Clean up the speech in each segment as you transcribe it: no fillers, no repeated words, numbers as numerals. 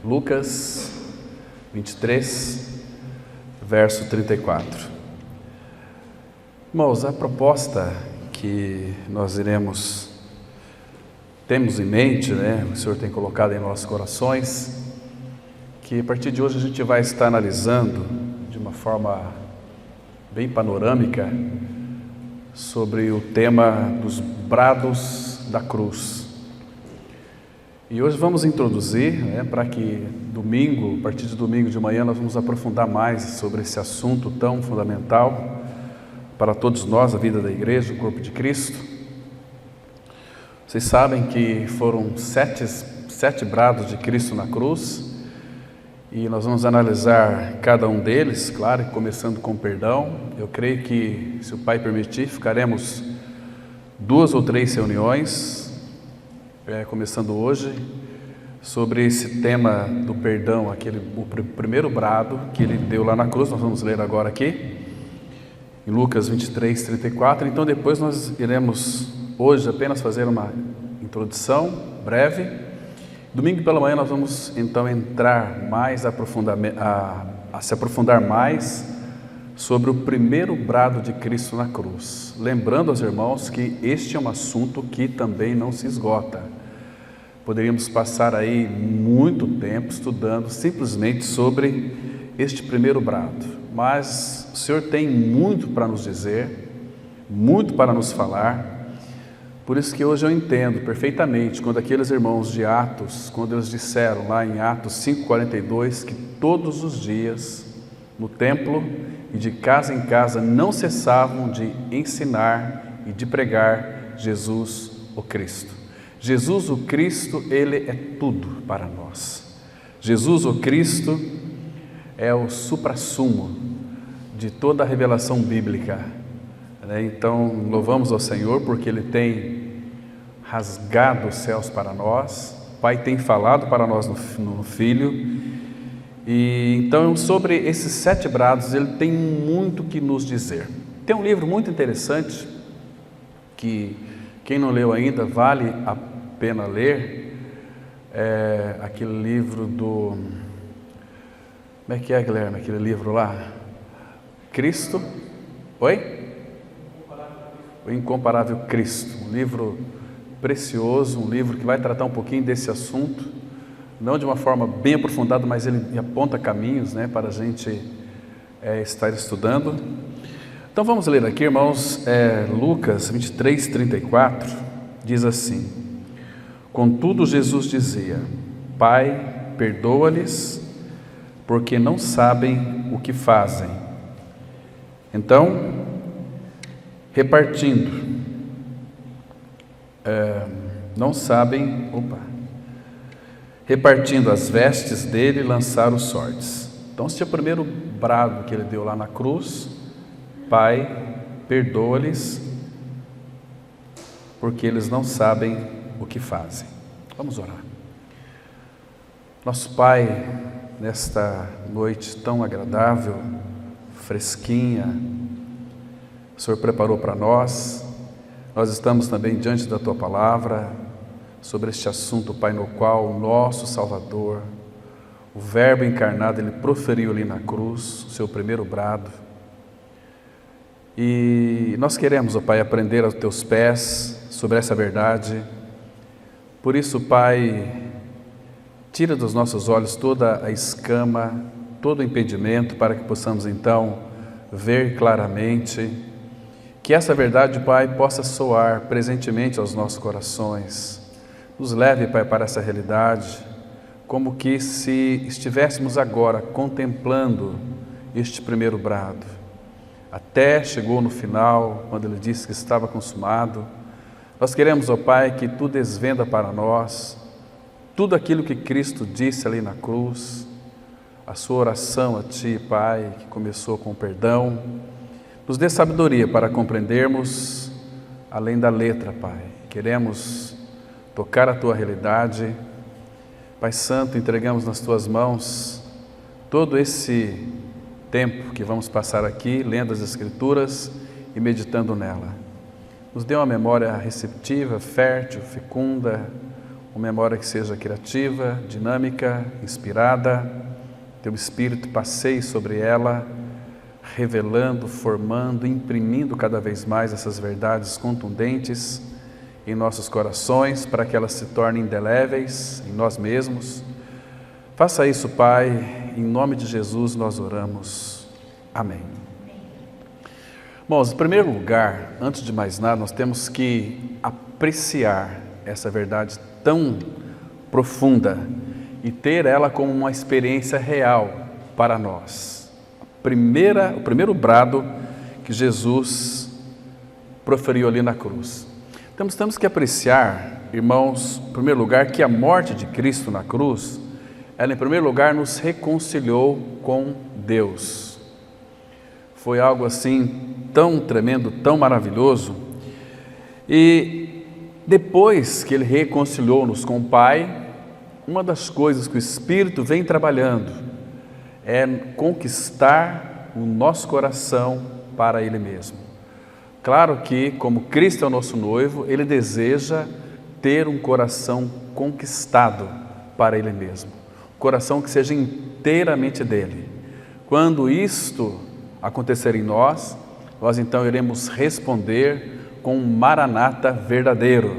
Lucas 23, verso 34. Irmãos, a proposta que nós temos em mente, o Senhor tem colocado em nossos corações, que a partir de hoje a gente vai estar analisando de uma forma bem panorâmica sobre o tema dos brados da cruz. E hoje vamos introduzir, para que domingo, a partir de domingo de manhã, nós vamos aprofundar mais sobre esse assunto tão fundamental para todos nós, a vida da igreja, o corpo de Cristo. Vocês sabem que foram sete brados de Cristo na cruz, e nós vamos analisar cada um deles, claro, começando com perdão. Eu creio que, se o Pai permitir, ficaremos 2 ou 3 reuniões, começando hoje, sobre esse tema do perdão, o primeiro brado que ele deu lá na cruz. Nós vamos ler agora aqui, em Lucas 23, 34. Então depois nós iremos hoje apenas fazer uma introdução breve. Domingo pela manhã nós vamos então entrar mais a se aprofundar mais sobre o primeiro brado de Cristo na cruz. Lembrando aos irmãos que este é um assunto que também não se esgota. Poderíamos passar aí muito tempo estudando simplesmente sobre este primeiro brado, mas o Senhor tem muito para nos dizer, muito para nos falar. Por isso que hoje eu entendo perfeitamente quando aqueles irmãos de Atos, quando eles disseram lá em Atos 5,42, que todos os dias no templo e de casa em casa não cessavam de ensinar e de pregar Jesus o Cristo. Jesus o Cristo, Ele é tudo para nós. Jesus o Cristo é o suprassumo de toda a revelação bíblica. Então, louvamos ao Senhor porque Ele tem rasgado os céus para nós, o Pai tem falado para nós no Filho. E então, sobre esses 7 brados, Ele tem muito que nos dizer. Tem um livro muito interessante, que quem não leu ainda, vale a pena ler, aquele livro do... Como é que é, Guilherme, aquele livro lá? Cristo... Oi? O Incomparável Cristo, um livro precioso, um livro que vai tratar um pouquinho desse assunto, não de uma forma bem aprofundada, mas ele aponta caminhos, para a gente estar estudando. Então vamos ler aqui, irmãos, Lucas 23, 34, diz assim: Contudo Jesus dizia: Pai, perdoa-lhes, porque não sabem o que fazem. Então, repartindo, repartindo as vestes dele, lançaram os sortes. Então, esse é o primeiro brado que ele deu lá na cruz: Pai, perdoa-lhes, porque eles não sabem o que fazem. Vamos orar. Nosso Pai, nesta noite tão agradável, fresquinha, o Senhor preparou para nós. Nós estamos também diante da Tua Palavra, sobre este assunto, Pai, no qual o nosso Salvador, o Verbo encarnado, Ele proferiu ali na cruz o seu primeiro brado. E nós queremos, ó Pai, aprender aos Teus pés sobre essa verdade. Por isso, Pai, tira dos nossos olhos toda a escama, todo o impedimento, para que possamos então ver claramente, que essa verdade, Pai, possa soar presentemente aos nossos corações. Nos leve, Pai, para essa realidade, como que se estivéssemos agora contemplando este primeiro brado. Até chegou no final, quando Ele disse que estava consumado. Nós queremos, ó Pai, que Tu desvenda para nós tudo aquilo que Cristo disse ali na cruz, a Sua oração a Ti, Pai, que começou com perdão. Nos dê sabedoria para compreendermos além da letra, Pai. Queremos tocar a Tua realidade. Pai Santo, entregamos nas Tuas mãos todo esse tempo que vamos passar aqui, lendo as Escrituras e meditando nela. Nos dê uma memória receptiva, fértil, fecunda, uma memória que seja criativa, dinâmica, inspirada. Teu Espírito passeie sobre ela, revelando, formando, imprimindo cada vez mais essas verdades contundentes em nossos corações, para que elas se tornem indeléveis em nós mesmos. Faça isso, Pai, em nome de Jesus nós oramos. Amém. Irmãos, em primeiro lugar, antes de mais nada, nós temos que apreciar essa verdade tão profunda e ter ela como uma experiência real para nós. O primeiro brado que Jesus proferiu ali na cruz. Então, temos que apreciar, irmãos, em primeiro lugar, que a morte de Cristo na cruz, ela em primeiro lugar nos reconciliou com Deus. Foi algo assim tão tremendo, tão maravilhoso. E depois que Ele reconciliou-nos com o Pai, uma das coisas que o Espírito vem trabalhando é conquistar o nosso coração para Ele mesmo. Claro que, como Cristo é o nosso noivo, Ele deseja ter um coração conquistado para Ele mesmo. Um coração que seja inteiramente dele. Quando isto acontecer em nós, nós então iremos responder com um maranata verdadeiro,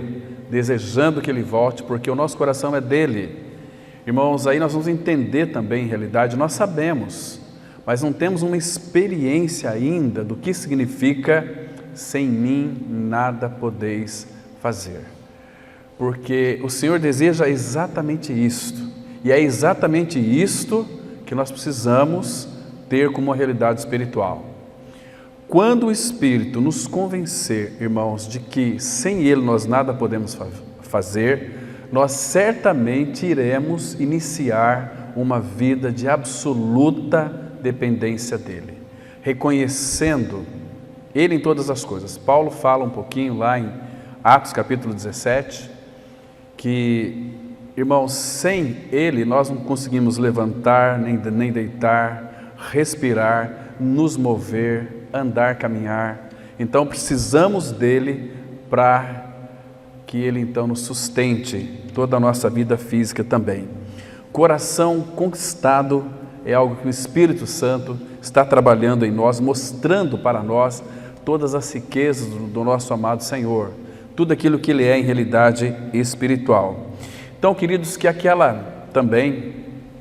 desejando que Ele volte, porque o nosso coração é dele. Irmãos, aí nós vamos entender também, em realidade, nós sabemos, mas não temos uma experiência ainda do que significa: sem mim nada podeis fazer. Porque o Senhor deseja exatamente isto, e é exatamente isto que nós precisamos ter como uma realidade espiritual. Quando o Espírito nos convencer, irmãos, de que sem Ele nós nada podemos fazer, nós certamente iremos iniciar uma vida de absoluta dependência dEle, reconhecendo Ele em todas as coisas. Paulo fala um pouquinho lá em Atos capítulo 17, que, irmãos, sem Ele nós não conseguimos levantar, nem deitar, respirar, nos mover, andar, caminhar. Então precisamos dele para que Ele então nos sustente toda a nossa vida física também. Coração conquistado é algo que o Espírito Santo está trabalhando em nós, mostrando para nós todas as riquezas do nosso amado Senhor, tudo aquilo que Ele é em realidade espiritual. Então, queridos, que aquela também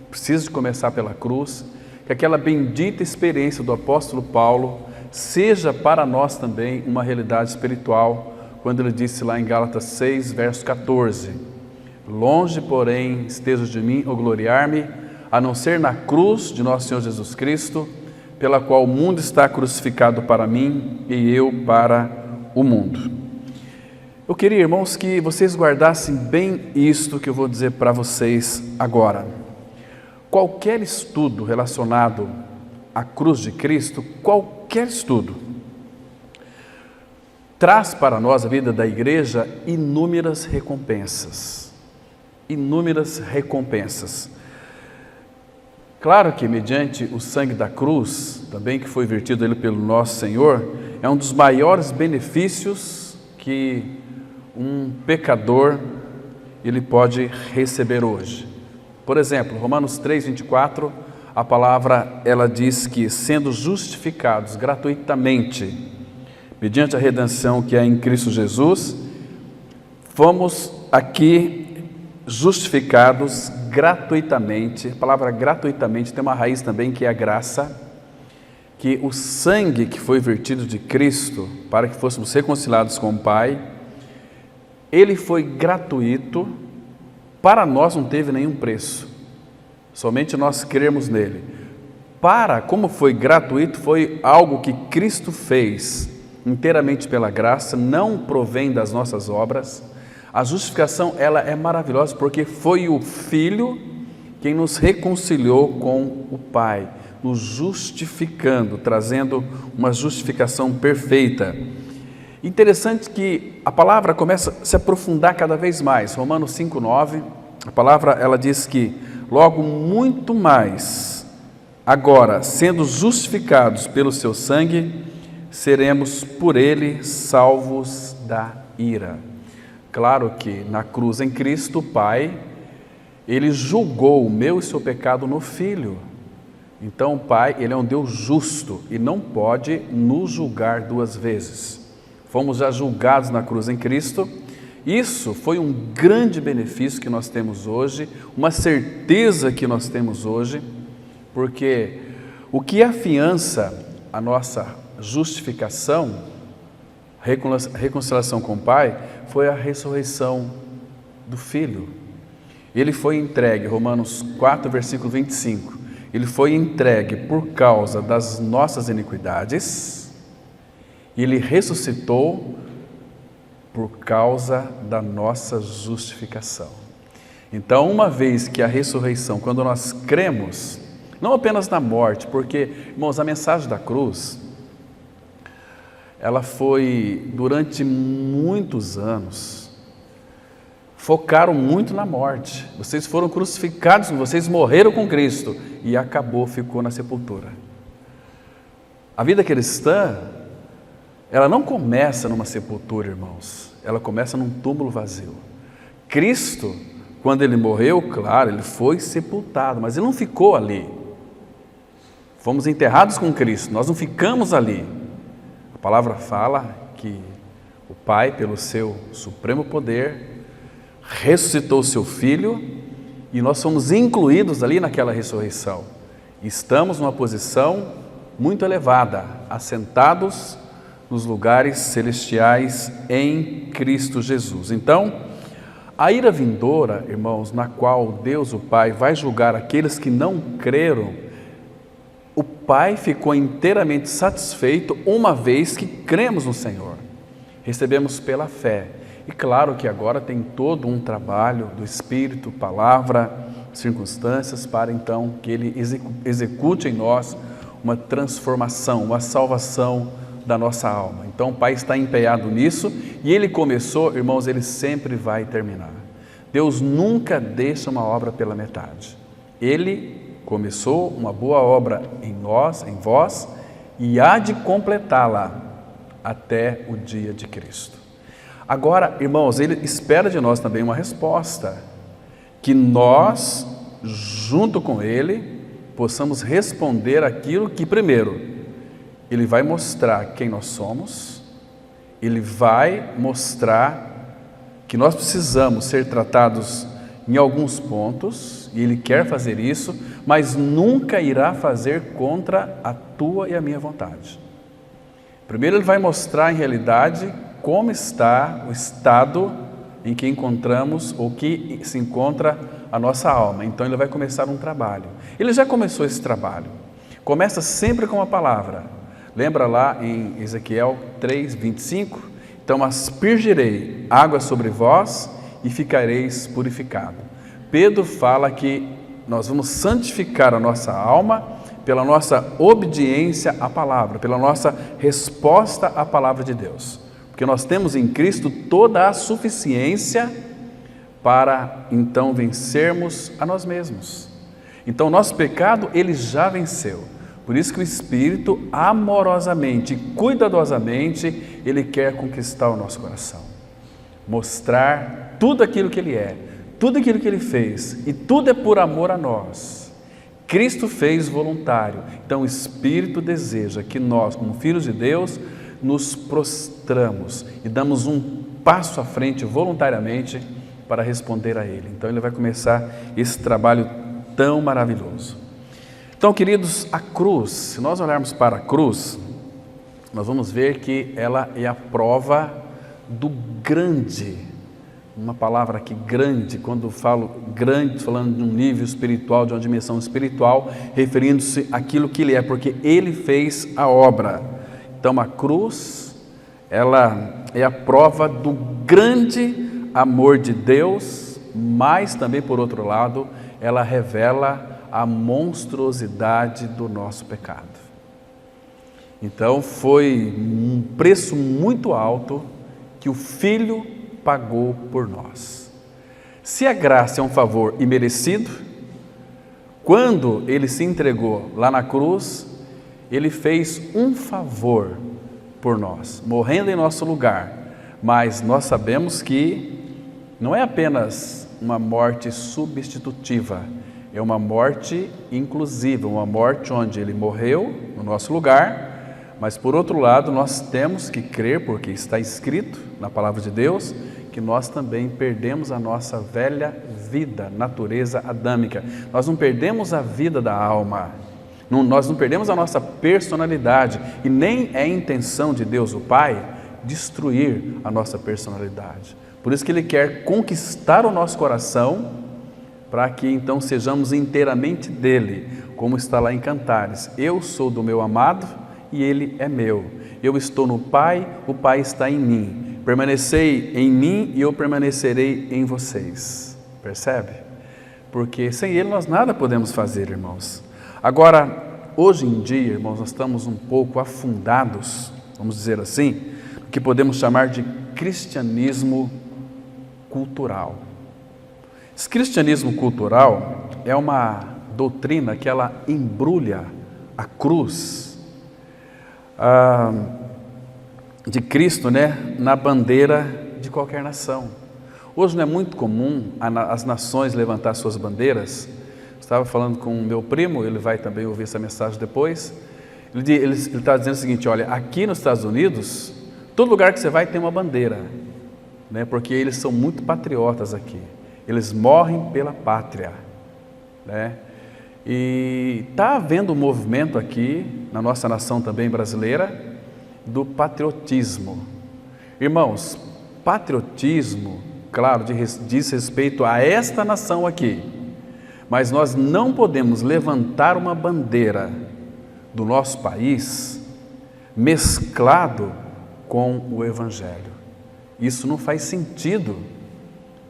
precisa de começar pela cruz, que aquela bendita experiência do apóstolo Paulo seja para nós também uma realidade espiritual, quando ele disse lá em Gálatas 6, verso 14: longe, porém, esteja de mim o gloriar-me, a não ser na cruz de nosso Senhor Jesus Cristo, pela qual o mundo está crucificado para mim e eu para o mundo. Eu queria, irmãos, que vocês guardassem bem isto que eu vou dizer para vocês agora. Qualquer estudo relacionado à cruz de Cristo, qualquer estudo, traz para nós, a vida da igreja, inúmeras recompensas. Inúmeras recompensas. Claro que mediante o sangue da cruz, também que foi vertido ali pelo nosso Senhor, é um dos maiores benefícios que um pecador ele pode receber hoje. Por exemplo, Romanos 3, 24, a palavra ela diz que, sendo justificados gratuitamente, mediante a redenção que é em Cristo Jesus, fomos aqui justificados gratuitamente. A palavra gratuitamente tem uma raiz também que é a graça, que o sangue que foi vertido de Cristo para que fôssemos reconciliados com o Pai, ele foi gratuito, para nós não teve nenhum preço, somente nós crermos nele. Como foi gratuito, foi algo que Cristo fez inteiramente pela graça, não provém das nossas obras. A justificação ela é maravilhosa porque foi o Filho quem nos reconciliou com o Pai, nos justificando, trazendo uma justificação perfeita. Interessante que a palavra começa a se aprofundar cada vez mais. Romanos 5:9, a palavra ela diz que logo muito mais, agora sendo justificados pelo seu sangue, seremos por ele salvos da ira. Claro que na cruz em Cristo, o Pai, Ele julgou o meu e seu pecado no Filho. Então o Pai, Ele é um Deus justo e não pode nos julgar duas vezes. Fomos já julgados na cruz em Cristo. Isso foi um grande benefício que nós temos hoje, uma certeza que nós temos hoje, porque o que afiança a nossa justificação, reconciliação com o Pai, foi a ressurreição do Filho. Ele foi entregue, Romanos 4, versículo 25, ele foi entregue por causa das nossas iniquidades, e ele ressuscitou por causa da nossa justificação. Então, uma vez que a ressurreição, quando nós cremos, não apenas na morte, porque, irmãos, a mensagem da cruz, ela foi, durante muitos anos, focaram muito na morte. Vocês foram crucificados, vocês morreram com Cristo, e acabou, ficou na sepultura. A vida cristã, ela não começa numa sepultura, irmãos, ela começa num túmulo vazio. Cristo, quando Ele morreu, claro, Ele foi sepultado, mas Ele não ficou ali. Fomos enterrados com Cristo, nós não ficamos ali. A palavra fala que o Pai, pelo seu supremo poder, ressuscitou o seu Filho e nós fomos incluídos ali naquela ressurreição. Estamos numa posição muito elevada, assentados nos lugares celestiais em Cristo Jesus. Então, a ira vindoura, irmãos, na qual Deus, o Pai, vai julgar aqueles que não creram, o Pai ficou inteiramente satisfeito uma vez que cremos no Senhor. Recebemos pela fé. E claro que agora tem todo um trabalho do Espírito, palavra, circunstâncias, para então que Ele execute em nós uma transformação, uma salvação da nossa alma. Então o Pai está empenhado nisso e Ele começou, irmãos, Ele sempre vai terminar. Deus nunca deixa uma obra pela metade. Ele começou uma boa obra em nós, em vós, e há de completá-la até o dia de Cristo. Agora, irmãos, Ele espera de nós também uma resposta, que nós, junto com Ele, possamos responder aquilo que, primeiro, Ele vai mostrar quem nós somos, Ele vai mostrar que nós precisamos ser tratados em alguns pontos, e Ele quer fazer isso, mas nunca irá fazer contra a tua e a minha vontade. Primeiro Ele vai mostrar em realidade como está o estado em que encontramos ou que se encontra a nossa alma. Então Ele vai começar um trabalho. Ele já começou esse trabalho. Começa sempre com uma palavra. Lembra lá em Ezequiel 3, 25? Então aspergirei água sobre vós e ficareis purificado. Pedro fala que nós vamos santificar a nossa alma pela nossa obediência à palavra, pela nossa resposta à palavra de Deus. Porque nós temos em Cristo toda a suficiência para então vencermos a nós mesmos. Então nosso pecado Ele já venceu. Por isso que o Espírito amorosamente, cuidadosamente, Ele quer conquistar o nosso coração. Mostrar tudo aquilo que Ele é, tudo aquilo que Ele fez, e tudo é por amor a nós. Cristo fez voluntário. Então o Espírito deseja que nós, como filhos de Deus, nos prostramos e damos um passo à frente voluntariamente para responder a Ele. Então Ele vai começar esse trabalho tão maravilhoso. Então, queridos, a cruz, se nós olharmos para a cruz, nós vamos ver que ela é a prova do grande. Uma palavra aqui, grande, quando falo grande, falando de um nível espiritual, de uma dimensão espiritual, referindo-se àquilo que Ele é, porque Ele fez a obra. Então a cruz, ela é a prova do grande amor de Deus, mas também, por outro lado, ela revela a monstruosidade do nosso pecado. Então foi um preço muito alto que o Filho pagou por nós. Se a graça é um favor imerecido, quando Ele se entregou lá na cruz, Ele fez um favor por nós, morrendo em nosso lugar, mas nós sabemos que não é apenas uma morte substitutiva, é uma morte inclusiva, uma morte onde Ele morreu no nosso lugar, mas por outro lado nós temos que crer, porque está escrito na Palavra de Deus, que nós também perdemos a nossa velha vida, natureza adâmica. Nós não perdemos a vida da alma, nós não perdemos a nossa personalidade, e nem é intenção de Deus o Pai destruir a nossa personalidade. Por isso que Ele quer conquistar o nosso coração, para que então sejamos inteiramente dele, como está lá em Cantares: eu sou do meu amado e ele é meu, eu estou no Pai, o Pai está em mim, permanecei em mim e eu permanecerei em vocês. Percebe? Porque sem Ele nós nada podemos fazer, irmãos. Agora, hoje em dia, irmãos, nós estamos um pouco afundados, vamos dizer assim, no que podemos chamar de cristianismo cultural. Esse cristianismo cultural é uma doutrina que ela embrulha a cruz de Cristo, na bandeira de qualquer nação. Hoje não é muito comum as nações levantar suas bandeiras. Estava falando com o meu primo, ele vai também ouvir essa mensagem depois. Ele está dizendo o seguinte: olha, aqui nos Estados Unidos, todo lugar que você vai tem uma bandeira, porque eles são muito patriotas aqui. Eles morrem pela pátria, E está havendo um movimento aqui, na nossa nação também brasileira, do patriotismo. Irmãos, patriotismo, claro, diz respeito a esta nação aqui, mas nós não podemos levantar uma bandeira do nosso país mesclado com o Evangelho. Isso não faz sentido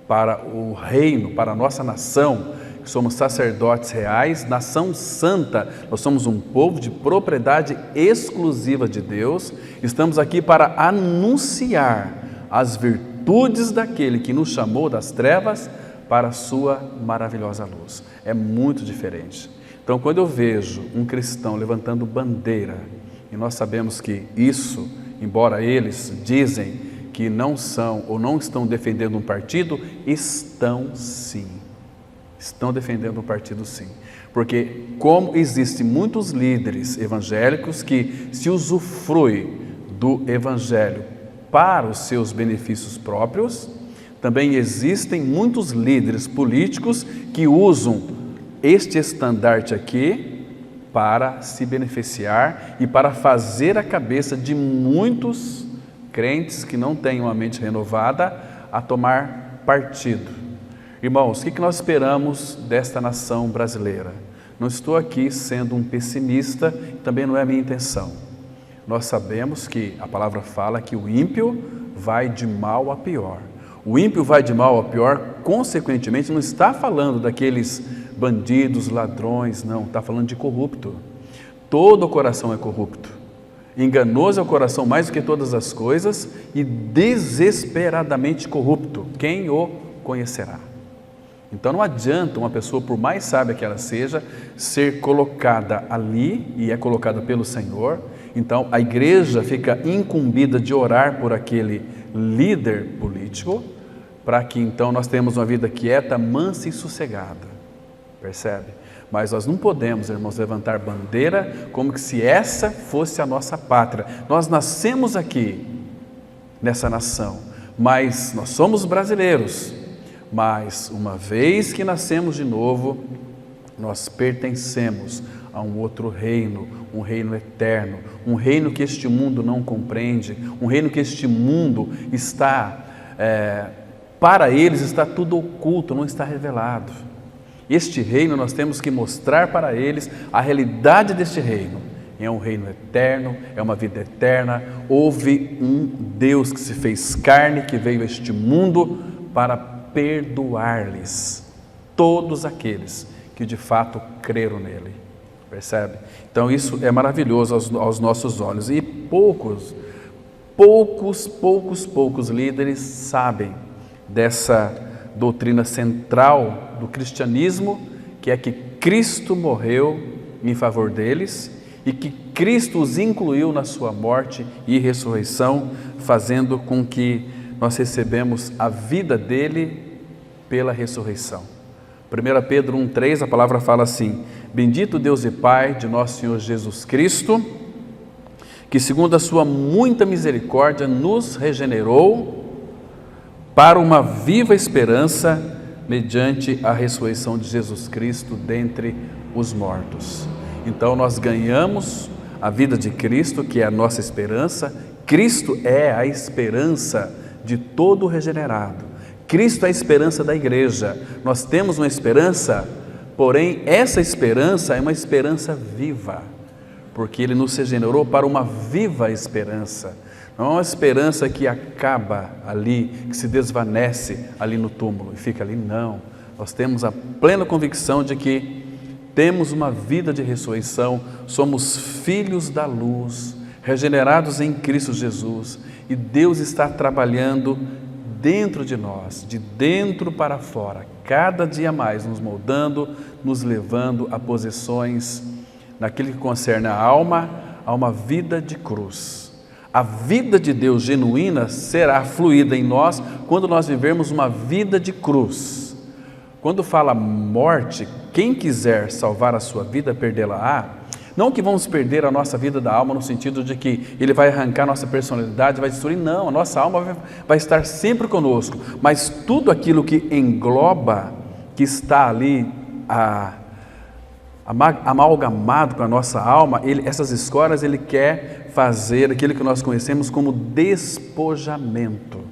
para o reino, para a nossa nação, que somos sacerdotes reais, nação santa. Nós somos um povo de propriedade exclusiva de Deus. Estamos aqui para anunciar as virtudes daquele que nos chamou das trevas para a sua maravilhosa luz. É muito diferente. Então, quando eu vejo um cristão levantando bandeira, e nós sabemos que isso, embora eles dizem que não são ou não estão defendendo um partido, estão sim. Estão defendendo um partido sim. Porque como existem muitos líderes evangélicos que se usufruem do evangelho para os seus benefícios próprios, também existem muitos líderes políticos que usam este estandarte aqui para se beneficiar e para fazer a cabeça de muitos crentes que não têm uma mente renovada a tomar partido. Irmãos, o que nós esperamos desta nação brasileira? Não estou aqui sendo um pessimista, também não é a minha intenção. Nós sabemos que a palavra fala que o ímpio vai de mal a pior. O ímpio vai de mal a pior, consequentemente, não está falando daqueles bandidos, ladrões, não, está falando de corrupto. Todo o coração é corrupto. Enganoso é o coração mais do que todas as coisas e desesperadamente corrupto. Quem o conhecerá? Então não adianta uma pessoa, por mais sábia que ela seja, ser colocada ali, e é colocada pelo Senhor. Então a igreja fica incumbida de orar por aquele líder político, para que então nós tenhamos uma vida quieta, mansa e sossegada. Percebe? Mas nós não podemos, irmãos, levantar bandeira como que se essa fosse a nossa pátria. Nós nascemos aqui, nessa nação, mas nós somos brasileiros. Mas uma vez que nascemos de novo, nós pertencemos a um outro reino, um reino eterno, um reino que este mundo não compreende, um reino que este mundo está, para eles está tudo oculto, não está revelado. Este reino nós temos que mostrar para eles a realidade deste reino. É um reino eterno, é uma vida eterna. Houve um Deus que se fez carne, que veio a este mundo para perdoar-lhes todos aqueles que de fato creram nele. Percebe? Então isso é maravilhoso aos nossos olhos. E poucos líderes sabem dessa doutrina central do cristianismo, que é que Cristo morreu em favor deles e que Cristo os incluiu na sua morte e ressurreição, fazendo com que nós recebemos a vida dele pela ressurreição. 1 Pedro 1,3, a palavra fala assim: bendito Deus e Pai de nosso Senhor Jesus Cristo, que segundo a sua muita misericórdia nos regenerou para uma viva esperança mediante a ressurreição de Jesus Cristo dentre os mortos. Então nós ganhamos a vida de Cristo, que é a nossa esperança. Cristo é a esperança de todo regenerado. Cristo é a esperança da igreja. Nós temos uma esperança, porém essa esperança é uma esperança viva, porque Ele nos regenerou para uma viva esperança. Não é uma esperança que acaba ali, que se desvanece ali no túmulo e fica ali, não. Nós temos a plena convicção de que temos uma vida de ressurreição, somos filhos da luz, regenerados em Cristo Jesus, e Deus está trabalhando dentro de nós, de dentro para fora, cada dia mais nos moldando, nos levando a posições naquilo que concerne a alma, a uma vida de cruz. A vida de Deus genuína será fluída em nós quando nós vivermos uma vida de cruz. Quando fala morte, quem quiser salvar a sua vida, perdê-la-á. Não que vamos perder a nossa vida da alma no sentido de que Ele vai arrancar nossa personalidade, vai destruir, não, a nossa alma vai estar sempre conosco, mas tudo aquilo que engloba, que está ali amalgamado com a nossa alma, essas escoras Ele quer fazer aquilo que nós conhecemos como despojamento.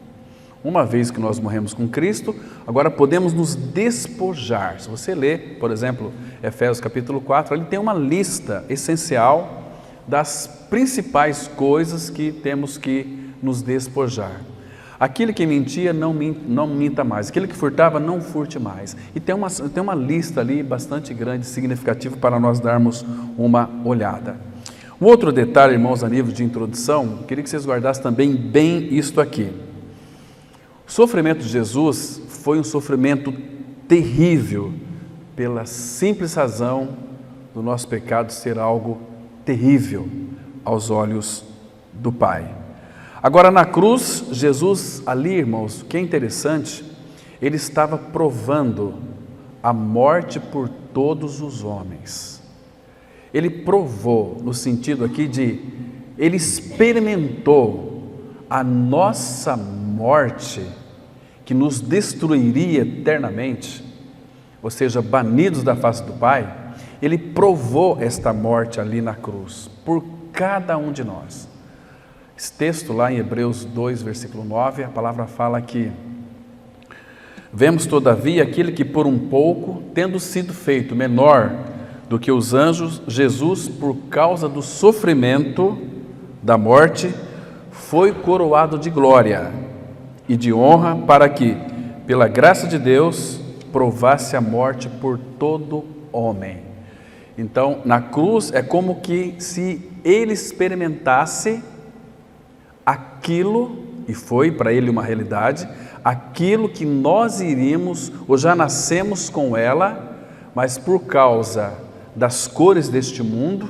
Uma vez que nós morremos com Cristo, agora podemos nos despojar. Se você ler, por exemplo, Efésios capítulo 4, ele tem uma lista essencial das principais coisas que temos que nos despojar. Aquele que mentia, não minta mais. Aquele que furtava, não furte mais. E tem uma lista ali bastante grande, significativa, para nós darmos uma olhada. Um outro detalhe, irmãos, a nível de introdução, queria que vocês guardassem também bem isto aqui. O sofrimento de Jesus foi um sofrimento terrível, pela simples razão do nosso pecado ser algo terrível aos olhos do Pai. Agora, na cruz, Jesus ali, irmãos, o que é interessante, Ele estava provando a morte por todos os homens. Ele provou, no sentido aqui de, Ele experimentou a nossa morte, que nos destruiria eternamente, ou seja, banidos da face do Pai. Ele provou esta morte ali na cruz, por cada um de nós. Esse texto lá em Hebreus 2, versículo 9, a palavra fala que vemos todavia aquele que por um pouco, tendo sido feito menor do que os anjos, Jesus, por causa do sofrimento da morte, foi coroado de glória e de honra, para que, pela graça de Deus, provasse a morte por todo homem. Então, na cruz é como que se Ele experimentasse aquilo, e foi para Ele uma realidade, aquilo que nós iríamos, ou já nascemos com ela, mas por causa das cores deste mundo,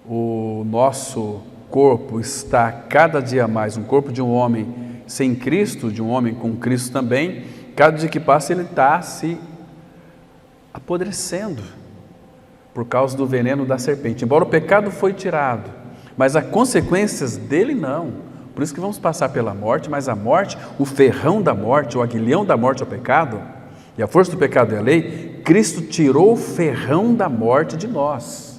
o nosso corpo está cada dia mais, um corpo de um homem sem Cristo, de um homem com Cristo também, cada dia que passa ele está se apodrecendo por causa do veneno da serpente. Embora o pecado foi tirado, mas as consequências dele não. Por isso que vamos passar pela morte, mas a morte, o ferrão da morte, o aguilhão da morte é o pecado, e a força do pecado é a lei. Cristo tirou o ferrão da morte de nós.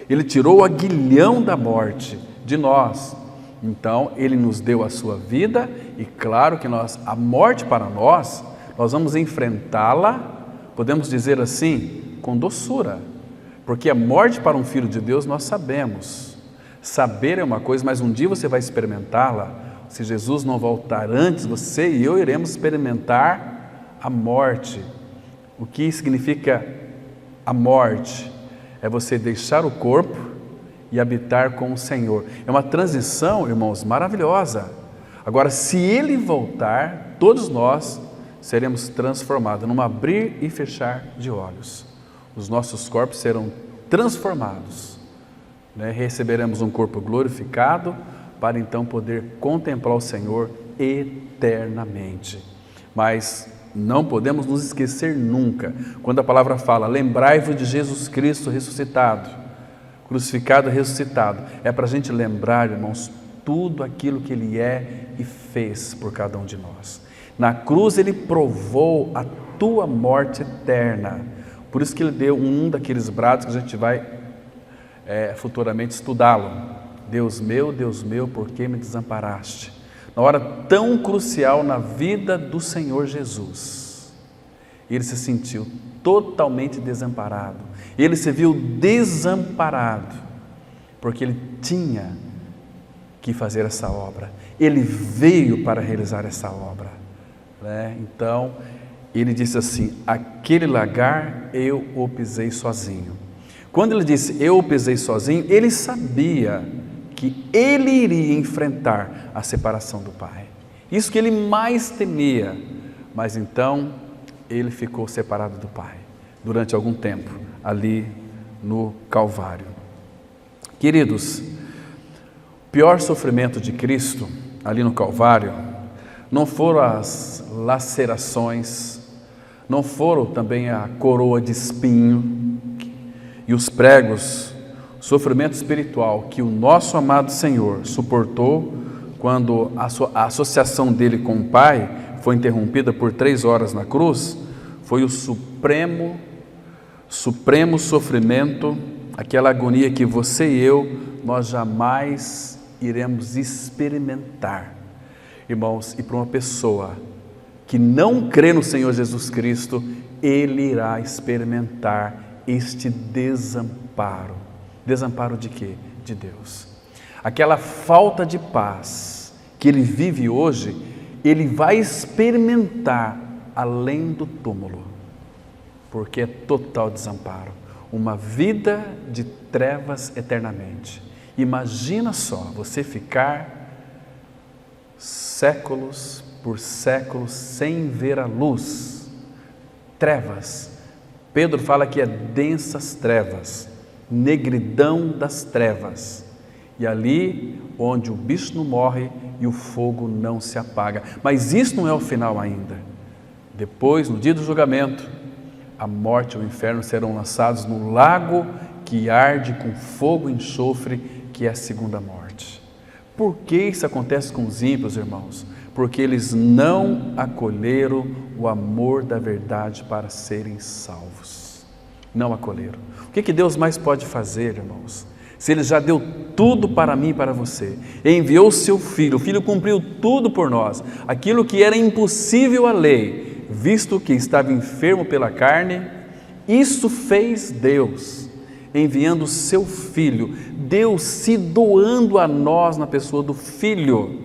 Ele tirou o aguilhão da morte de nós. Então, Ele nos deu a sua vida e claro que a morte para nós vamos enfrentá-la, podemos dizer assim, com doçura, porque a morte para um filho de Deus nós sabemos. Saber é uma coisa, mas um dia você vai experimentá-la. Se Jesus não voltar antes, você e eu iremos experimentar a morte. O que significa a morte? É você deixar o corpo e habitar com o Senhor. É uma transição, irmãos, maravilhosa. Agora, se Ele voltar, todos nós seremos transformados, num abrir e fechar de olhos. Os nossos corpos serão transformados, né? Receberemos um corpo glorificado, para então poder contemplar o Senhor eternamente. Mas não podemos nos esquecer nunca, quando a palavra fala, lembrai-vos de Jesus Cristo ressuscitado, crucificado e ressuscitado, é para a gente lembrar, irmãos, tudo aquilo que Ele é e fez por cada um de nós. Na cruz Ele provou a tua morte eterna, por isso que Ele deu um daqueles brados que a gente vai futuramente estudá-lo. Deus meu, por que me desamparaste? Na hora tão crucial na vida do Senhor Jesus, Ele se sentiu totalmente desamparado, Ele se viu desamparado, porque Ele tinha que fazer essa obra, Ele veio para realizar essa obra, né? Então, Ele disse assim, aquele lagar eu o pisei sozinho. Quando Ele disse, eu o pisei sozinho, Ele sabia que Ele iria enfrentar a separação do Pai. Isso que Ele mais temia, mas então Ele ficou separado do Pai, durante algum tempo, ali no Calvário. Queridos, o pior sofrimento de Cristo, ali no Calvário, não foram as lacerações, não foram também a coroa de espinho e os pregos, sofrimento espiritual que o nosso amado Senhor suportou quando a associação dele com o Pai foi interrompida por 3 horas na cruz, foi o supremo sofrimento, aquela agonia que você e eu, nós jamais iremos experimentar. Irmãos, e para uma pessoa que não crê no Senhor Jesus Cristo, ele irá experimentar este desamparo. Desamparo de quê? De Deus. Aquela falta de paz que ele vive hoje, ele vai experimentar além do túmulo, porque é total desamparo, uma vida de trevas eternamente. Imagina só, você ficar séculos por séculos sem ver a luz, trevas. Pedro fala que é densas trevas, negridão das trevas, e ali onde o bicho não morre e o fogo não se apaga. Mas isso não é o final ainda. Depois, no dia do julgamento, a morte e o inferno serão lançados no lago que arde com fogo e enxofre, que é a segunda morte. Por que isso acontece com os ímpios, irmãos? Porque eles não acolheram o amor da verdade para serem salvos. Não acolheram. O que Deus mais pode fazer, irmãos? Se Ele já deu tudo para mim e para você, enviou o seu Filho, o Filho cumpriu tudo por nós, aquilo que era impossível à lei, visto que estava enfermo pela carne, isso fez Deus, enviando o seu Filho, Deus se doando a nós na pessoa do Filho.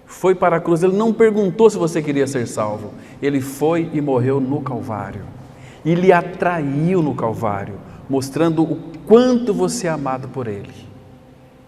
Foi para a cruz, Ele não perguntou se você queria ser salvo, Ele foi e morreu no Calvário, e lhe atraiu no Calvário, mostrando o quanto você é amado por Ele.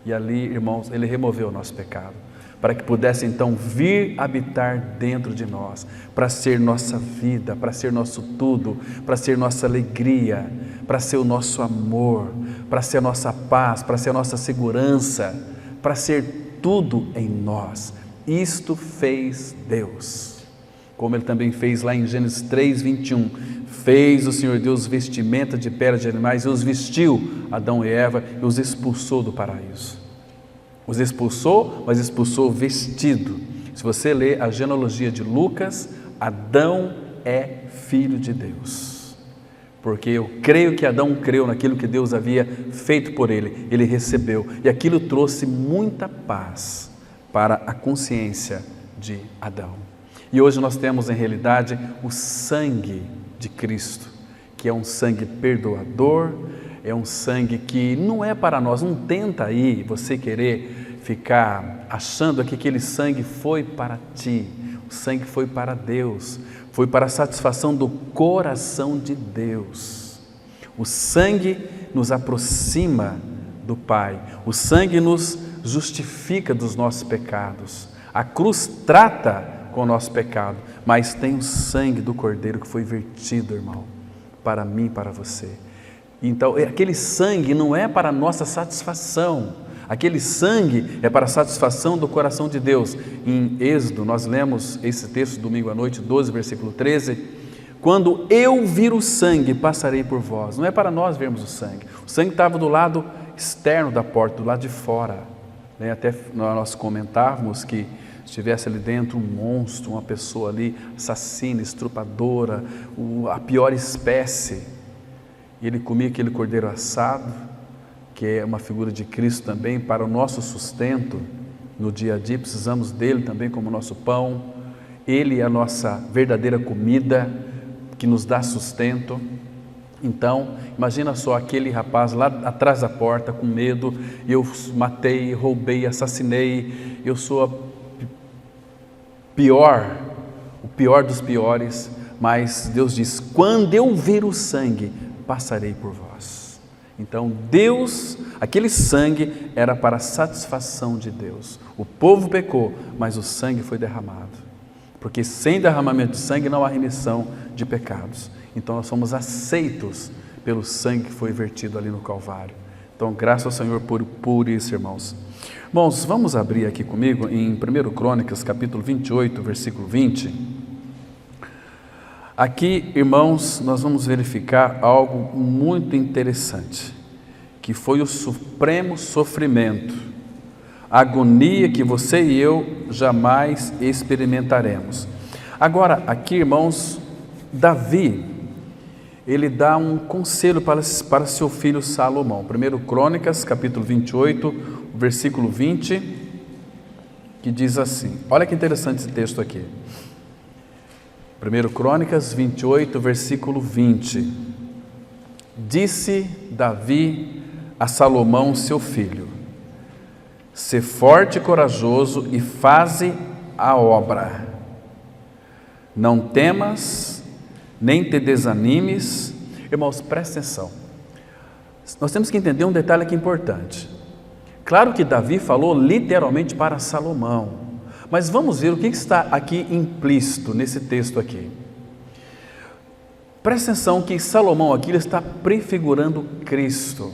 E ali, irmãos, Ele removeu o nosso pecado, para que pudesse então vir habitar dentro de nós, para ser nossa vida, para ser nosso tudo, para ser nossa alegria, para ser o nosso amor, para ser a nossa paz, para ser a nossa segurança, para ser tudo em nós. Isto fez Deus, como Ele também fez lá em Gênesis 3:21, fez o Senhor Deus vestimenta de peles de animais e os vestiu, Adão e Eva, e os expulsou do paraíso. Os expulsou, mas expulsou vestido. Se você ler a genealogia de Lucas, Adão é filho de Deus, porque eu creio que Adão creu naquilo que Deus havia feito por ele, ele recebeu, e aquilo trouxe muita paz para a consciência de Adão. E hoje nós temos em realidade o sangue de Cristo, que é um sangue perdoador, é um sangue que não é para nós, não tenta aí você querer ficar achando que aquele sangue foi para ti, o sangue foi para Deus, foi para a satisfação do coração de Deus. O sangue nos aproxima do Pai, o sangue nos justifica dos nossos pecados, a cruz trata com o nosso pecado, mas tem o sangue do Cordeiro que foi vertido, irmão, para mim e para você. Então, aquele sangue não é para a nossa satisfação, Aquele sangue é para a satisfação do coração de Deus. Em Êxodo, nós lemos esse texto domingo à noite, 12, versículo 13. Quando eu vir o sangue, passarei por vós. Não é para nós vermos o sangue. O sangue estava do lado externo da porta, do lado de fora. Até nós comentávamos que estivesse ali dentro um monstro, uma pessoa ali assassina, estrupadora, a pior espécie. E ele comia aquele cordeiro assado, que é uma figura de Cristo também para o nosso sustento no dia a dia. Precisamos dele também como nosso pão. Ele é a nossa verdadeira comida que nos dá sustento. Então, imagina só aquele rapaz lá atrás da porta com medo: eu matei, roubei, assassinei, eu sou o pior dos piores, mas Deus diz: quando eu ver o sangue, passarei por vós. Então Deus, aquele sangue era para a satisfação de Deus. O povo pecou, mas o sangue foi derramado, porque sem derramamento de sangue não há remissão de pecados. Então nós somos aceitos pelo sangue que foi vertido ali no Calvário. Então graças ao Senhor por isso, irmãos. Irmãos, vamos abrir aqui comigo em 1 Crônicas, capítulo 28, versículo 20. Aqui, irmãos, nós vamos verificar algo muito interessante, que foi o supremo sofrimento, a agonia que você e eu jamais experimentaremos. Agora, aqui, irmãos, Davi, ele dá um conselho para seu filho Salomão. 1 Crônicas, capítulo 28, versículo 20, que diz assim, olha que interessante esse texto aqui. 1 Crônicas 28, versículo 20. Disse Davi a Salomão, seu filho: sê forte e corajoso e faze a obra. Não temas, nem te desanimes. Irmãos, presta atenção. Nós temos que entender um detalhe aqui importante. Claro que Davi falou literalmente para Salomão, mas vamos ver o que está aqui implícito nesse texto aqui. Presta atenção que Salomão aqui ele está prefigurando Cristo.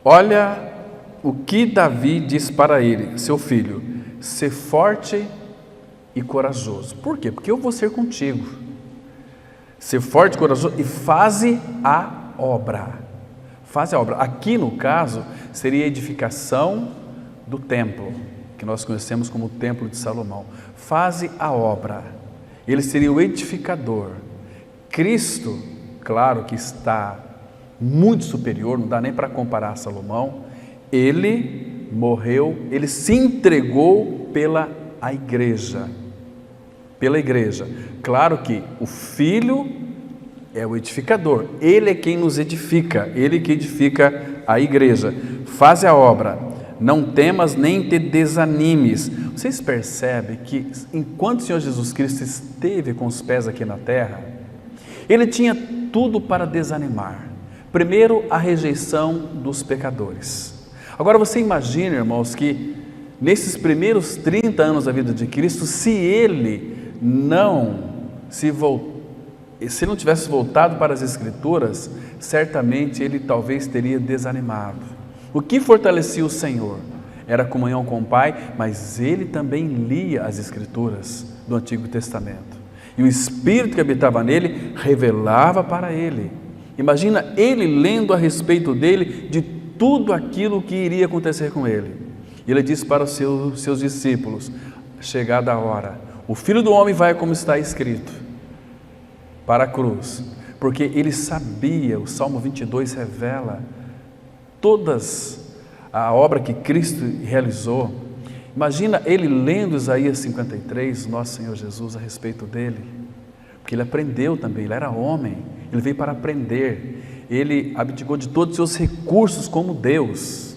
Olha o que Davi diz para ele: seu filho, sê forte e corajoso. Por quê? Porque eu vou ser contigo. Ser forte e corajoso e faze a obra. Faze a obra. Aqui no caso seria a edificação do templo, que nós conhecemos como o Templo de Salomão. Faze a obra. Ele seria o edificador. Cristo, claro que está muito superior, não dá nem para comparar a Salomão. Ele morreu, ele se entregou pela igreja. Pela igreja. Claro que o Filho é o edificador, ele é quem nos edifica, ele que edifica a igreja. Faz a obra, não temas nem te desanimes. Vocês percebem que enquanto o Senhor Jesus Cristo esteve com os pés aqui na terra, ele tinha tudo para desanimar. Primeiro, a rejeição dos pecadores. Agora você imagina, irmãos, que nesses primeiros 30 anos da vida de Cristo, se ele não tivesse voltado para as Escrituras, certamente ele talvez teria desanimado. O que fortalecia o Senhor era a comunhão com o Pai, mas ele também lia as Escrituras do Antigo Testamento. E o Espírito que habitava nele revelava para ele. Imagina ele lendo a respeito dele, de tudo aquilo que iria acontecer com ele. E ele disse para os seus discípulos: chegada a hora, o Filho do Homem vai como está escrito, para a cruz, porque ele sabia, o Salmo 22 revela todas a obra que Cristo realizou. Imagina ele lendo Isaías 53, nosso Senhor Jesus, a respeito dele, porque ele aprendeu também, ele era homem, ele veio para aprender, ele abdicou de todos os seus recursos como Deus,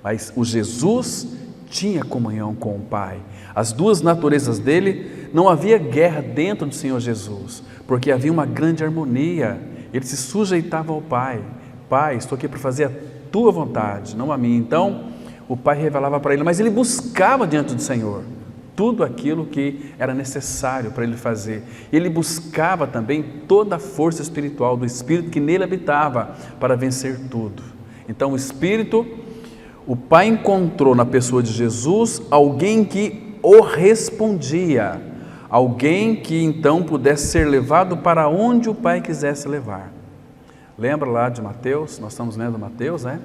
mas o Jesus tinha comunhão com o Pai. As duas naturezas dele, não havia guerra dentro do Senhor Jesus, porque havia uma grande harmonia. Ele se sujeitava ao Pai. Pai, estou aqui para fazer a tua vontade, não a minha. Então o Pai revelava para ele, mas ele buscava diante do Senhor tudo aquilo que era necessário para ele fazer. Ele buscava também toda a força espiritual do Espírito que nele habitava para vencer tudo. Então o Espírito o Pai encontrou na pessoa de Jesus alguém que o respondia, alguém que então pudesse ser levado para onde o Pai quisesse levar. Lembra lá de Mateus? Nós estamos lendo Mateus, né?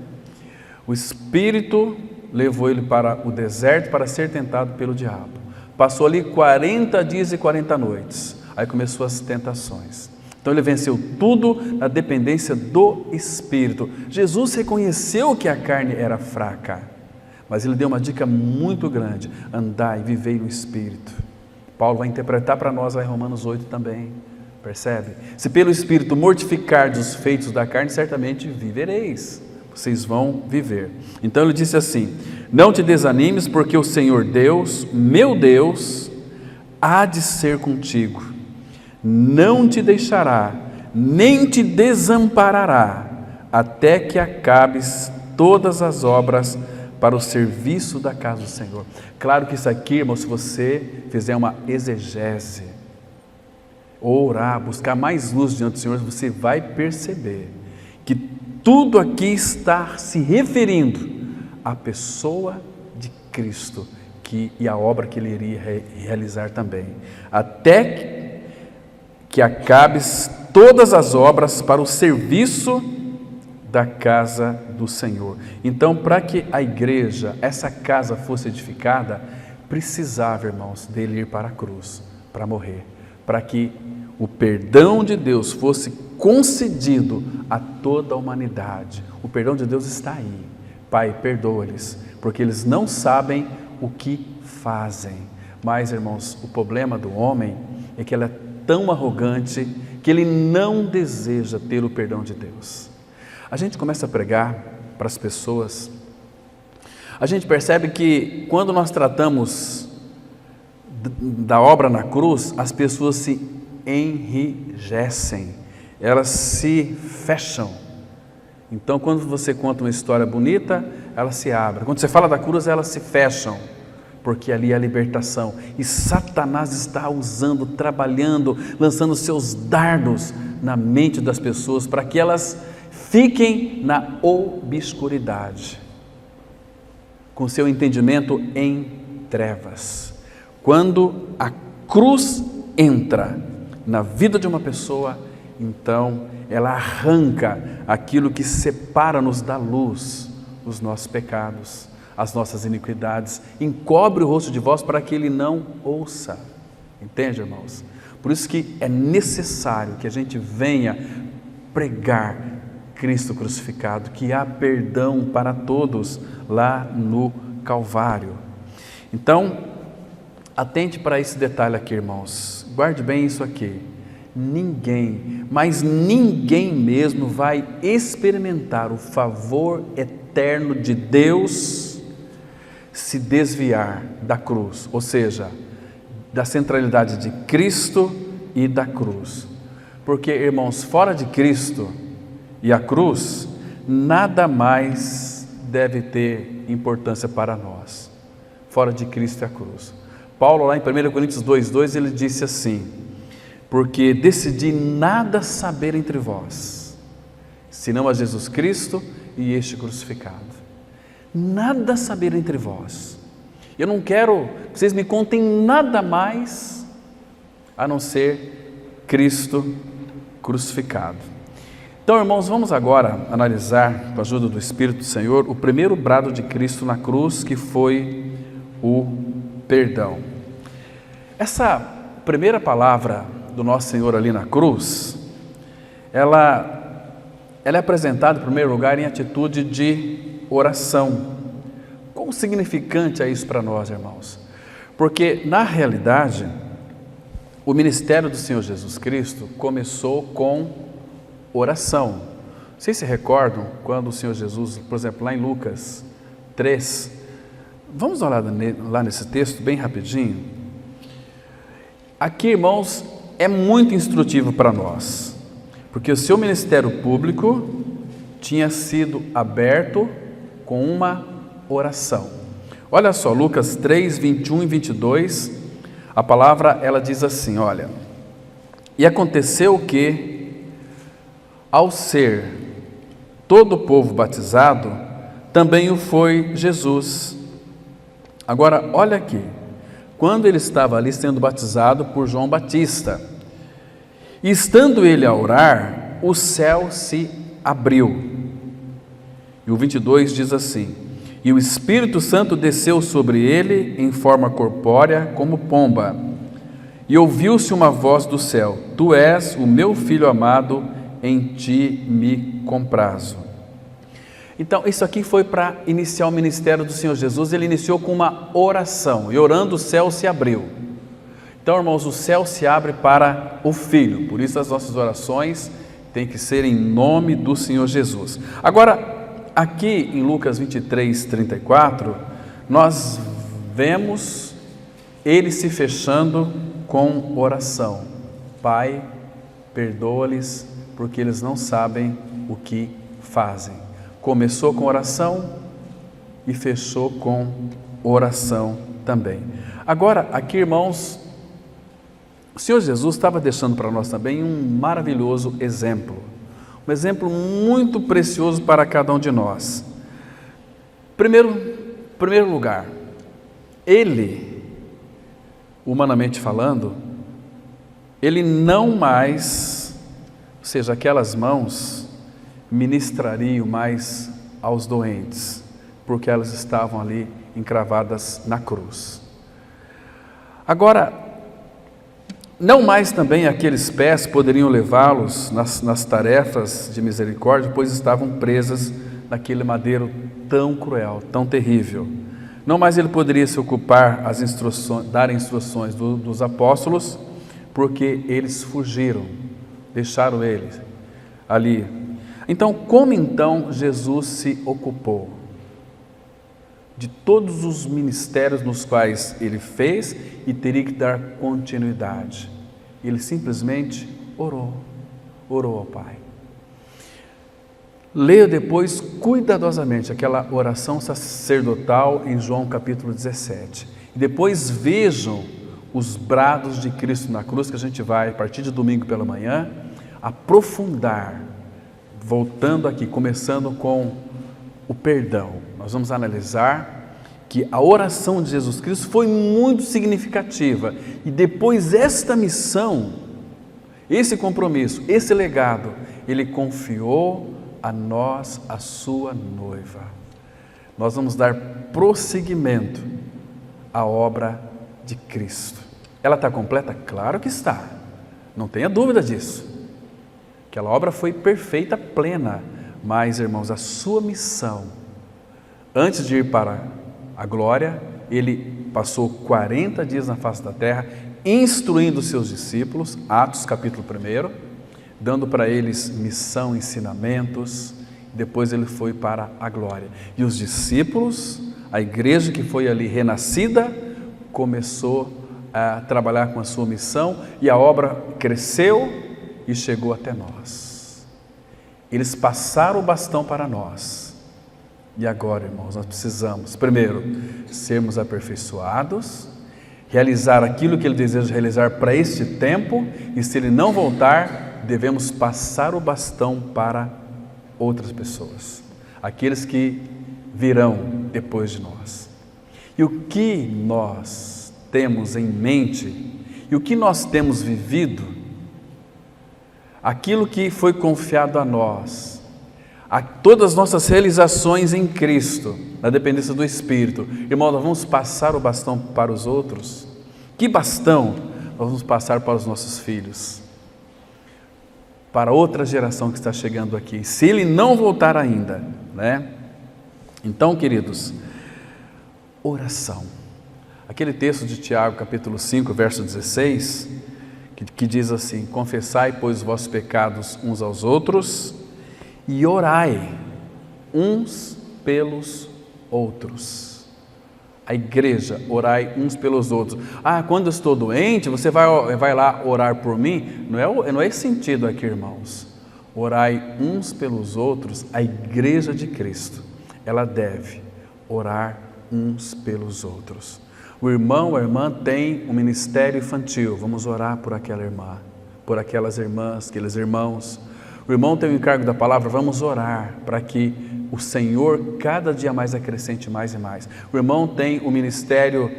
O Espírito levou ele para o deserto para ser tentado pelo diabo. Passou ali 40 dias e 40 noites. Aí começou as tentações. Então ele venceu tudo na dependência do Espírito. Jesus reconheceu que a carne era fraca, mas ele deu uma dica muito grande: andai, vivei no Espírito. Paulo vai interpretar para nós lá em Romanos 8 também, percebe? Se pelo Espírito mortificardes os feitos da carne, certamente vivereis, vocês vão viver. Então ele disse assim: não te desanimes, porque o Senhor Deus, meu Deus, há de ser contigo, não te deixará, nem te desamparará, até que acabes todas as obras para o serviço da casa do Senhor. Claro que isso aqui, irmão, se você fizer uma exegese, orar, buscar mais luz diante do Senhor, você vai perceber que tudo aqui está se referindo à pessoa de Cristo e à obra que ele iria realizar também. Até que acabes todas as obras para o serviço da casa do Senhor. Então, para que a igreja, essa casa fosse edificada, precisava, irmãos, dele ir para a cruz, para morrer, para que o perdão de Deus fosse concedido a toda a humanidade. O perdão de Deus está aí. Pai, perdoa-lhes, porque eles não sabem o que fazem. Mas, irmãos, o problema do homem é que ele é tão arrogante que ele não deseja ter o perdão de Deus. A gente começa a pregar para as pessoas, a gente percebe que quando nós tratamos da obra na cruz, as pessoas se enrijecem, elas se fecham. Então, quando você conta uma história bonita, elas se abrem. Quando você fala da cruz, elas se fecham, porque ali é a libertação. E Satanás está usando, trabalhando, lançando seus dardos na mente das pessoas para que elas fiquem na obscuridade, com seu entendimento em trevas. Quando a cruz entra na vida de uma pessoa, então ela arranca aquilo que separa-nos da luz, os nossos pecados, as nossas iniquidades, encobre o rosto de vós para que ele não ouça. Entende, irmãos? Por isso que é necessário que a gente venha pregar Cristo crucificado, que há perdão para todos lá no Calvário. Então, atente para esse detalhe aqui, irmãos. Guarde bem isso aqui. Ninguém, mas ninguém mesmo vai experimentar o favor eterno de Deus se desviar da cruz, ou seja, da centralidade de Cristo e da cruz. Porque, irmãos, fora de Cristo e a cruz, nada mais deve ter importância para nós, fora de Cristo e a cruz. Paulo, lá em 1 Coríntios 2,2, ele disse assim: porque decidi nada saber entre vós, senão a Jesus Cristo e este crucificado. Nada saber entre vós. Eu não quero que vocês me contem nada mais a não ser Cristo crucificado. Então, irmãos, vamos agora analisar, com a ajuda do Espírito do Senhor, o primeiro brado de Cristo na cruz, que foi o perdão. Essa primeira palavra do nosso Senhor ali na cruz, ela é apresentada, em primeiro lugar, em atitude de oração. Quão significante é isso para nós, irmãos? Porque, na realidade, o ministério do Senhor Jesus Cristo começou com oração. Vocês se recordam quando o Senhor Jesus, por exemplo, lá em Lucas 3, vamos olhar lá nesse texto bem rapidinho. Aqui, irmãos, é muito instrutivo para nós, porque o seu ministério público tinha sido aberto com uma oração. Olha só, Lucas 3, 21 e 22, a palavra ela diz assim, olha: e aconteceu que, ao ser todo o povo batizado, também o foi Jesus. Agora, olha aqui, quando ele estava ali sendo batizado por João Batista, e estando ele a orar, o céu se abriu. E o 22 diz assim: e o Espírito Santo desceu sobre ele em forma corpórea como pomba, e ouviu-se uma voz do céu: tu és o meu filho amado, em ti me comprazo. Então, isso aqui foi para iniciar o ministério do Senhor Jesus. Ele iniciou com uma oração, e orando o céu se abriu. Então, irmãos, o céu se abre para o Filho, por isso as nossas orações têm que ser em nome do Senhor Jesus. Agora, aqui em Lucas 23, 34, nós vemos ele se fechando com oração: Pai, perdoa-lhes, porque eles não sabem o que fazem. Começou com oração e fechou com oração também. Agora, aqui, irmãos, o Senhor Jesus estava deixando para nós também um maravilhoso exemplo, um exemplo muito precioso para cada um de nós. Primeiro lugar, ele, humanamente falando, ele não mais, ou seja, aquelas mãos ministrariam mais aos doentes, porque elas estavam ali encravadas na cruz. Agora, não mais também aqueles pés poderiam levá-los nas tarefas de misericórdia, pois estavam presas naquele madeiro tão cruel, tão terrível. Não mais ele poderia se ocupar, dar instruções dos apóstolos, porque eles fugiram, deixaram eles ali. Então, como então Jesus se ocupou de todos os ministérios nos quais ele fez e teria que dar continuidade? Ele simplesmente orou ao Pai. Leia depois cuidadosamente aquela oração sacerdotal em João capítulo 17. E depois vejam os brados de Cristo na cruz, que a gente vai, a partir de domingo pela manhã, aprofundar. Voltando aqui, começando com o perdão, nós vamos analisar que a oração de Jesus Cristo foi muito significativa, e depois esta missão, esse compromisso, esse legado, ele confiou a nós, a sua noiva. Nós vamos dar prosseguimento à obra de Cristo. Ela está completa? Claro que está, não tenha dúvida disso. Aquela obra foi perfeita, plena, mas, irmãos, a sua missão, antes de ir para a glória, ele passou 40 dias na face da terra, instruindo os seus discípulos, Atos capítulo 1, dando para eles missão, ensinamentos, depois ele foi para a glória. E os discípulos, a igreja que foi ali renascida, começou a trabalhar com a sua missão, e a obra cresceu e chegou até nós. Eles passaram o bastão para nós. E agora, irmãos, nós precisamos, primeiro, sermos aperfeiçoados, realizar aquilo que Ele deseja realizar para este tempo, e se Ele não voltar, devemos passar o bastão para outras pessoas, aqueles que virão depois de nós. E o que nós temos em mente, e o que nós temos vivido, aquilo que foi confiado a nós, todas as nossas realizações em Cristo, na dependência do Espírito, irmão, nós vamos passar o bastão para os outros. Que bastão nós vamos passar para os nossos filhos, para outra geração que está chegando aqui, se ele não voltar ainda, né? Então, queridos, oração. Aquele texto de Tiago, capítulo 5, verso 16, que diz assim: confessai, pois, os vossos pecados uns aos outros e orai uns pelos outros. A igreja, orai uns pelos outros. Quando eu estou doente, você vai lá orar por mim? Não é esse sentido aqui, irmãos. Orai uns pelos outros. A igreja de Cristo, ela deve orar uns pelos outros. O irmão, a irmã tem um ministério infantil, vamos orar por aquela irmã, por aquelas irmãs, aqueles irmãos. O irmão tem o encargo da palavra, vamos orar para que o Senhor cada dia mais acrescente mais e mais. O irmão tem o ministério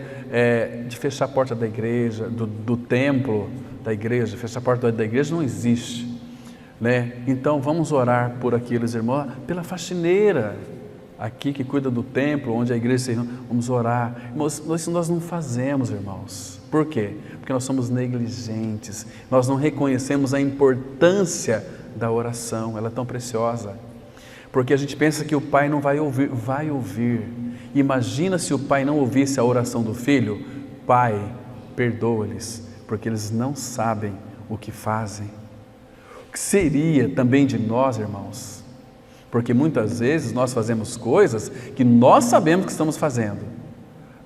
de fechar a porta da igreja, do templo da igreja. Fechar a porta da igreja não existe, né? Então vamos orar por aqueles irmãos, pela faxineira aqui que cuida do templo, onde a igreja se reúne. Vamos orar. Irmãos, nós não fazemos, irmãos. Por quê? Porque nós somos negligentes, nós não reconhecemos a importância da oração, ela é tão preciosa. Porque a gente pensa que o pai não vai ouvir, vai ouvir. Imagina se o pai não ouvisse a oração do filho. Pai, perdoa-lhes, porque eles não sabem o que fazem. O que seria também de nós, irmãos? Porque muitas vezes nós fazemos coisas que nós sabemos que estamos fazendo,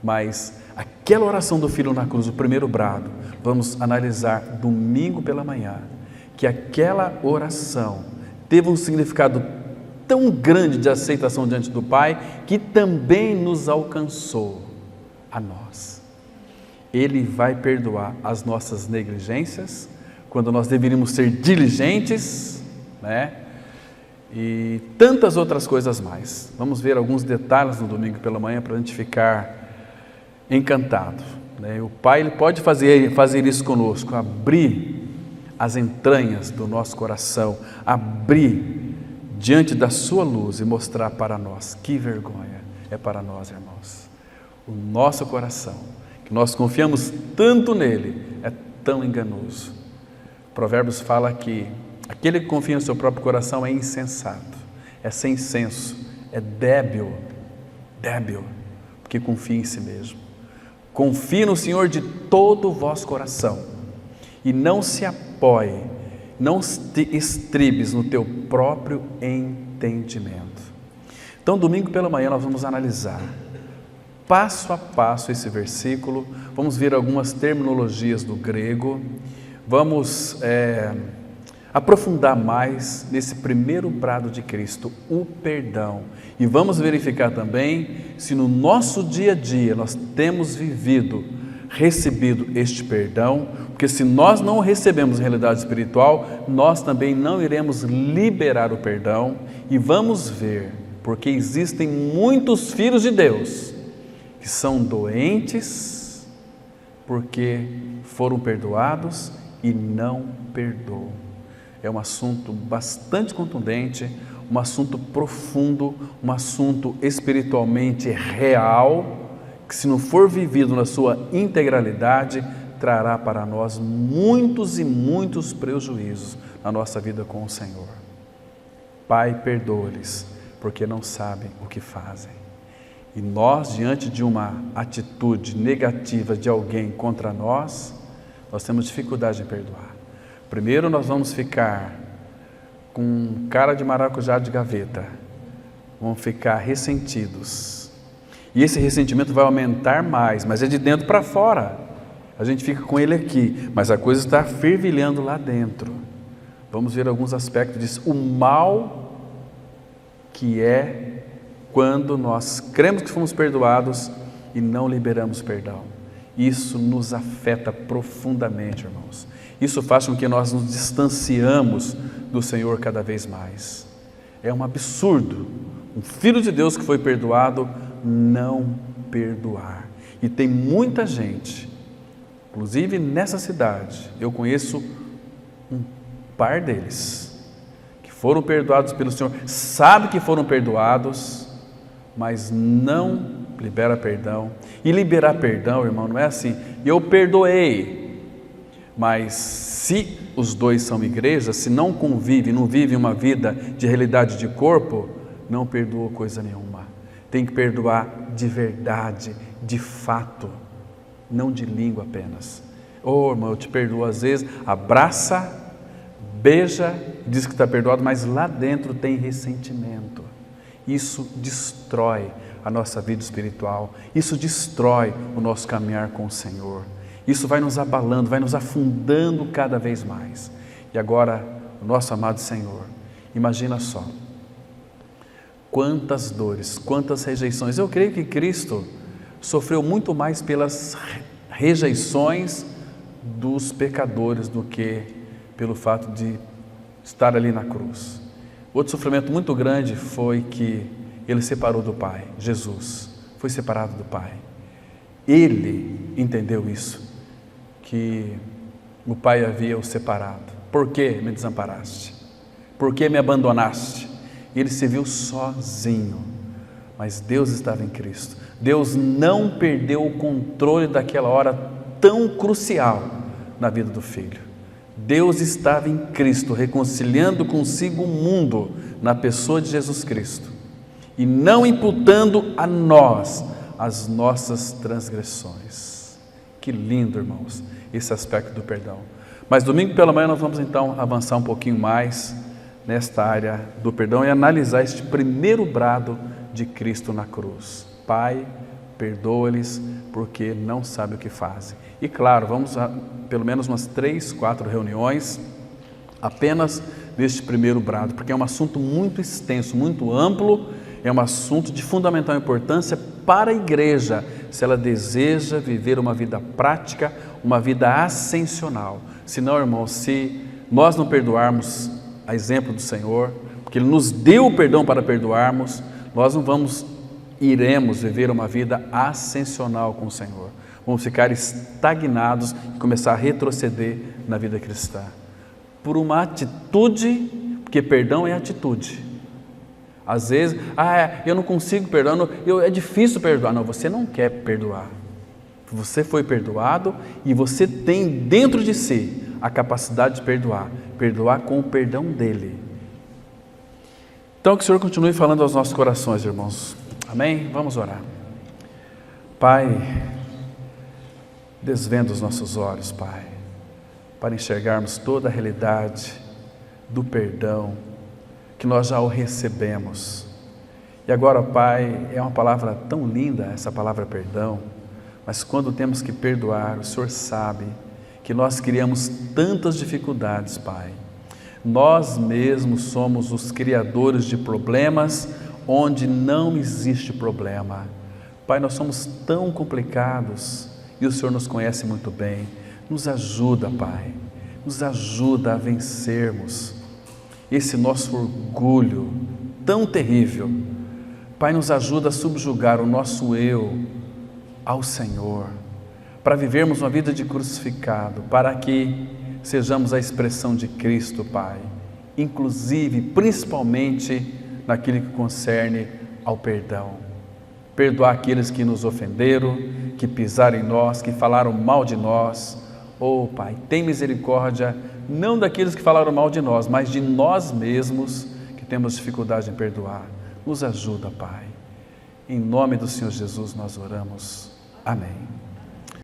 mas aquela oração do filho na cruz, o primeiro brado, vamos analisar domingo pela manhã, que aquela oração teve um significado tão grande de aceitação diante do Pai, que também nos alcançou a nós. Ele vai perdoar as nossas negligências, quando nós deveríamos ser diligentes, né? E tantas outras coisas mais. Vamos ver alguns detalhes no domingo pela manhã para a gente ficar encantado, né? O Pai, Ele pode fazer isso conosco, abrir as entranhas do nosso coração, abrir diante da sua luz e mostrar para nós. Que vergonha é para nós, irmãos. O nosso coração, que nós confiamos tanto nele, é tão enganoso. Provérbios fala que aquele que confia no seu próprio coração é insensato, é sem senso, é débil, porque confia em si mesmo. Confie no Senhor de todo o vosso coração e não se apoie, não te estribes no teu próprio entendimento. Então, domingo pela manhã nós vamos analisar passo a passo esse versículo, vamos ver algumas terminologias do grego, vamos aprofundar mais nesse primeiro brado de Cristo, o perdão. E vamos verificar também se no nosso dia a dia nós temos recebido este perdão, porque se nós não recebemos realidade espiritual, nós também não iremos liberar o perdão. E vamos ver, porque existem muitos filhos de Deus que são doentes porque foram perdoados e não perdoam. É um assunto bastante contundente, um assunto profundo, um assunto espiritualmente real, que se não for vivido na sua integralidade, trará para nós muitos e muitos prejuízos na nossa vida com o Senhor. Pai, perdoa-lhes, porque não sabem o que fazem. E nós, diante de uma atitude negativa de alguém contra nós temos dificuldade em perdoar. Primeiro nós vamos ficar com cara de maracujá de gaveta, vamos ficar ressentidos, e esse ressentimento vai aumentar mais, mas é de dentro para fora, a gente fica com ele aqui, mas a coisa está fervilhando lá dentro. Vamos ver alguns aspectos disso, o mal que é quando nós cremos que fomos perdoados e não liberamos perdão. Isso nos afeta profundamente, irmãos. Isso faz com que nós nos distanciamos do Senhor cada vez mais. É um absurdo um filho de Deus que foi perdoado não perdoar. E tem muita gente, inclusive nessa cidade, eu conheço um par deles, que foram perdoados pelo Senhor, sabe que foram perdoados, mas não libera perdão. E liberar perdão, irmão, não é assim, eu perdoei, mas se os dois são igreja, se não convivem, não vivem uma vida de realidade de corpo, não perdoou coisa nenhuma. Tem que perdoar de verdade, de fato, não de língua apenas. Oh, irmão, eu te perdoo às vezes, abraça, beija, diz que está perdoado, mas lá dentro tem ressentimento. Isso destrói a nossa vida espiritual, isso destrói o nosso caminhar com o Senhor. Isso vai nos abalando, vai nos afundando cada vez mais. E agora, o nosso amado Senhor, imagina só, quantas dores, quantas rejeições. Eu creio que Cristo sofreu muito mais pelas rejeições dos pecadores do que pelo fato de estar ali na cruz. Outro sofrimento muito grande foi que ele separou do Pai. Jesus foi separado do Pai. Ele entendeu isso, que o Pai havia o separado. Por que me desamparaste? Por que me abandonaste? Ele se viu sozinho, mas Deus estava em Cristo. Deus não perdeu o controle daquela hora tão crucial na vida do Filho. Deus estava em Cristo, reconciliando consigo o mundo na pessoa de Jesus Cristo e não imputando a nós as nossas transgressões. Que lindo, irmãos, esse aspecto do perdão. Mas domingo pela manhã nós vamos então avançar um pouquinho mais nesta área do perdão e analisar este primeiro brado de Cristo na cruz. Pai, perdoa-lhes porque não sabem o que fazem. E claro, vamos a pelo menos umas 3, 4 reuniões apenas neste primeiro brado, porque é um assunto muito extenso, muito amplo, é um assunto de fundamental importância para a igreja, se ela deseja viver uma vida prática, uma vida ascensional. Senão, irmãos, se nós não perdoarmos a exemplo do Senhor, porque Ele nos deu o perdão para perdoarmos, nós não iremos viver uma vida ascensional com o Senhor. Vamos ficar estagnados e começar a retroceder na vida cristã. Por uma atitude, porque perdão é atitude. Às vezes, eu não consigo perdoar, é difícil perdoar. Não, você não quer perdoar. Você foi perdoado e você tem dentro de si a capacidade de perdoar. Perdoar com o perdão dEle. Então que o Senhor continue falando aos nossos corações, irmãos. Amém? Vamos orar. Pai, desvenda os nossos olhos, Pai, para enxergarmos toda a realidade do perdão, que nós já o recebemos. E agora, Pai, é uma palavra tão linda, essa palavra perdão, mas quando temos que perdoar, o Senhor sabe que nós criamos tantas dificuldades, Pai. Nós mesmos somos os criadores de problemas onde não existe problema. Pai, nós somos tão complicados e o Senhor nos conhece muito bem. Nos ajuda, Pai, nos ajuda a vencermos esse nosso orgulho tão terrível. Pai, nos ajuda a subjugar o nosso eu ao Senhor, para vivermos uma vida de crucificado, para que sejamos a expressão de Cristo, Pai, inclusive, principalmente naquilo que concerne ao perdão. Perdoar aqueles que nos ofenderam, que pisaram em nós, que falaram mal de nós. Oh, Pai, tem misericórdia, não daqueles que falaram mal de nós, mas de nós mesmos, que temos dificuldade em perdoar. Nos ajuda, Pai. Em nome do Senhor Jesus nós oramos. Amém.